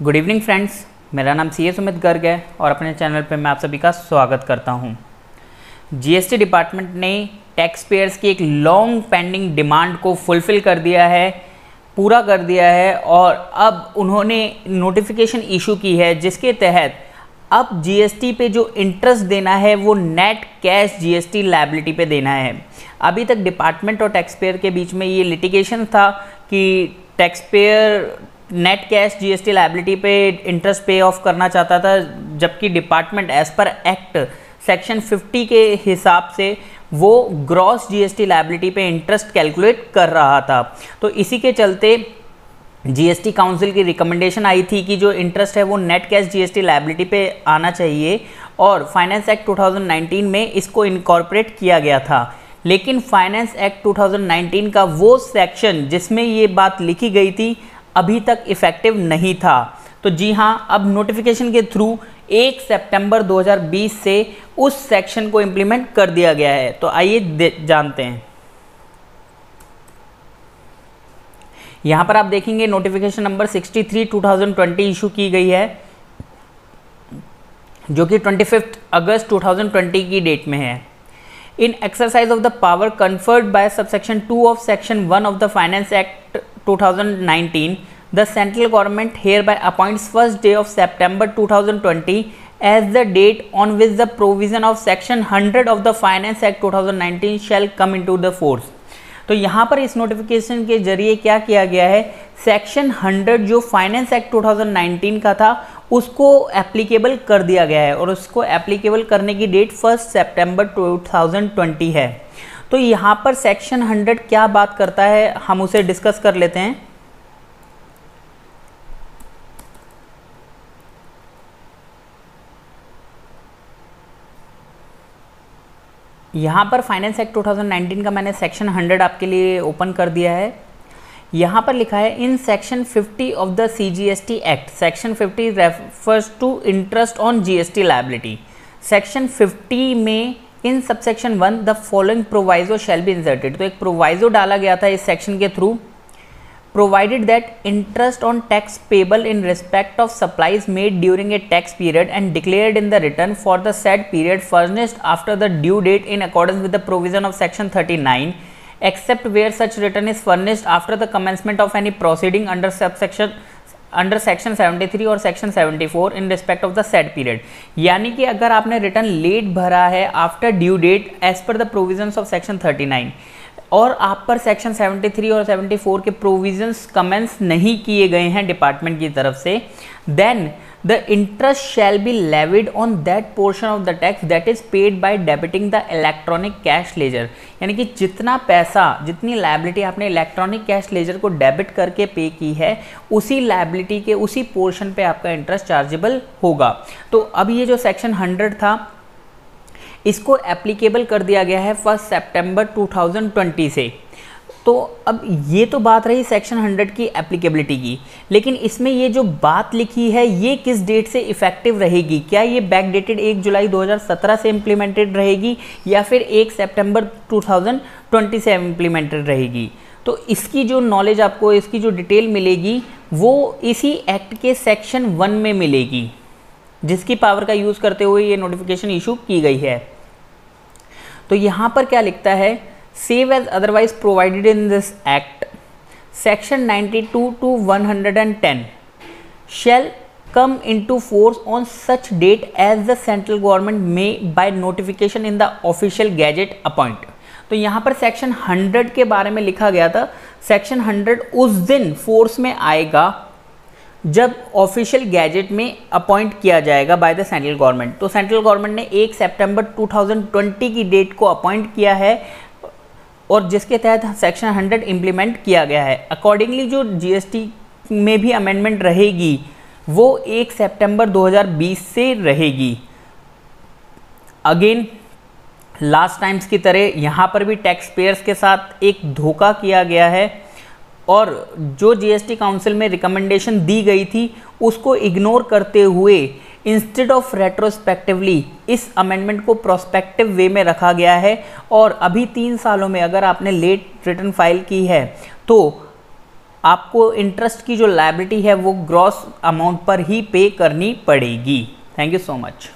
Good evening friends, मेरा नाम सी ए सुमित गर्ग है और अपने चैनल पे मैं आप सभी का स्वागत करता हूं। जीएसटी डिपार्टमेंट ने टैक्स पेयर्स की एक लॉन्ग पेंडिंग डिमांड को फुलफ़िल कर दिया है, पूरा कर दिया है और अब उन्होंने नोटिफिकेशन इशू की है जिसके तहत अब जीएसटी पे जो इंटरेस्ट देना है वो नेट कैश जीएसटी लायबिलिटी पे देना है। अभी तक डिपार्टमेंट और टैक्स पेयर के बीच में ये लिटिगेशन था कि taxpayer net cash GST liability पे इंटरेस्ट पे ऑफ करना चाहता था, जबकि department as per act section 50 के हिसाब से वो ग्रॉस जीएसटी लायबिलिटी पे इंटरेस्ट कैलकुलेट कर रहा था। तो इसी के चलते जीएसटी काउंसिल की रिकमेंडेशन आई थी कि जो इंटरेस्ट है वो नेट कैश जीएसटी लायबिलिटी पे आना चाहिए और फाइनेंस एक्ट 2019 में इसको इनकॉर्पोरेट किया गया था। लेकिन फाइनेंस एक्ट 2019 का वो सेक्शन जिसमें ये बात लिखी गई थी अभी तक इफेक्टिव नहीं था। तो जी हाँ, अब नोटिफिकेशन के थ्रू 1 सितंबर 2020 से उस सेक्शन को इम्प्लीमेंट कर दिया गया है। तो आइए जानते हैं। यहाँ पर आप देखेंगे नोटिफिकेशन नंबर 63/2020 इशू की गई है, जो कि 25 अगस्त 2020 की डेट में है। In exercise of the power conferred by subsection 2 of section 1 of the Finance Act 2019, the central government hereby appoints 1st day of September 2020 as the date on which the provision of section 100 of the Finance Act 2019 shall come into the force। तो यहाँ पर इस notification के जरिए क्या किया गया है, सेक्शन 100 जो फाइनेंस एक्ट 2019 का था उसको एप्लीकेबल कर दिया गया है और उसको एप्लीकेबल करने की डेट 1 सितंबर 2020 है। तो यहाँ पर सेक्शन 100 क्या बात करता है, हम उसे डिस्कस कर लेते हैं। यहाँ पर फाइनेंस एक्ट 2019 का मैंने सेक्शन 100 आपके लिए ओपन कर दिया है। यहाँ पर लिखा है in section 50 of the CGST act, section 50 refers to interest on GST liability. Section 50 में in subsection 1 the following proviso shall be inserted. तो एक प्रोवाइजो डाला गया था इस सेक्शन के through, provided that interest on tax payable in respect of supplies made during a tax period and declared in the return for the said period furnished after the due date in accordance with the provision of section 39, except where such return is furnished after the commencement of any proceeding under section 73 और section 74 in respect of the said period। यानी कि अगर आपने return late भरा है after due date as per the provisions of section 39 और आप पर सेक्शन 73 और 74 के प्रोविजंस कमेंस नहीं किए गए हैं डिपार्टमेंट की तरफ से, then the interest shall be levied on that portion of the tax that is paid by debiting the electronic cash ledger. यानी कि जितना पैसा, जितनी लायबिलिटी आपने इलेक्ट्रॉनिक कैश लेजर को डेबिट करके पे की है उसी लायबिलिटी के उसी पोर्शन पे आपका इंटरेस्ट चार्जेबल होगा। तो अब ये जो सेक्शन 100 था इसको एप्लीकेबल कर दिया गया है 1 सितंबर 2020 से। तो अब ये तो बात रही सेक्शन 100 की एप्लीकेबिलिटी की, लेकिन इसमें ये जो बात लिखी है ये किस डेट से इफेक्टिव रहेगी? क्या ये बैक डेटेड 1 जुलाई 2017 से इम्प्लीमेंटेड रहेगी या फिर 1 सितंबर 2020 से इम्प्लीमेंटेड रहेगी? तो इसकी जो नॉलेज आपको, इसकी जो डिटेल मिलेगी वो इसी एक्ट के सेक्शन 1 में मिलेगी, जिसकी पावर का यूज़ करते हुए ये नोटिफिकेशन इशू की गई है। तो यहाँ पर क्या लिखता है, save as otherwise provided in this act section 92 to 110 shall come into force on such date as the central government may by notification in the official gazette appoint. तो यहाँ पर सेक्शन 100 के बारे में लिखा गया था, सेक्शन 100 उस दिन फोर्स में आएगा जब ऑफिशियल गैजेट में अपॉइंट किया जाएगा बाय द सेंट्रल गवर्नमेंट। तो सेंट्रल गवर्नमेंट ने 1 सितंबर 2020 की डेट को अपॉइंट किया है और जिसके तहत सेक्शन 100 इम्प्लीमेंट किया गया है। अकॉर्डिंगली जो जीएसटी में भी अमेंडमेंट रहेगी वो 1 सितंबर 2020 से रहेगी। अगेन लास्ट टाइम्स की तरह यहाँ पर भी टैक्स पेयर्स के साथ एक धोखा किया गया है और जो जीएसटी काउंसिल में रिकमेंडेशन दी गई थी उसको इग्नोर करते हुए इंस्टेड ऑफ रेट्रोस्पेक्टिवली इस अमेंडमेंट को प्रोस्पेक्टिव वे में रखा गया है। और अभी 3 सालों में अगर आपने लेट रिटर्न फाइल की है तो आपको इंटरेस्ट की जो लायबिलिटी है वो ग्रॉस अमाउंट पर ही पे करनी पड़ेगी। Thank you so much.